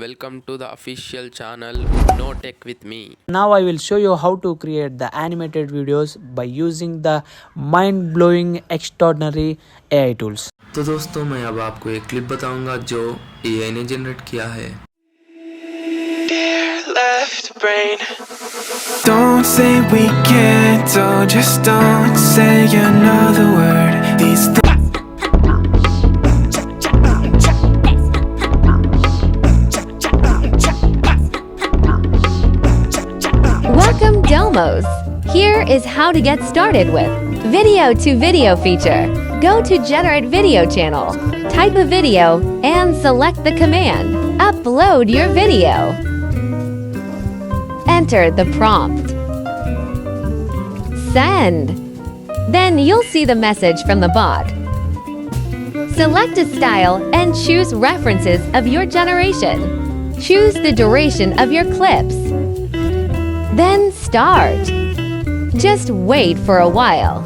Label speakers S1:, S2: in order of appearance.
S1: Welcome to the official channel No Tech with me.
S2: Now I will show you how to create the animated videos by using the mind-blowing extraordinary AI tools.
S3: तो दोस्तों मैं अब आपको एक clip बताऊंगा जो AI ने generate किया है।
S4: Don't say we can't, oh just don't say another word. These
S5: Welcome Delmos. Here is how to get started with video to video feature. Go to generate video channel, type a video and select the command. Upload your video. Enter the prompt. Send. Then you'll see the message from the bot. Select a style and choose references of your generation. Choose the duration of your clips. Then start. Just wait for a while.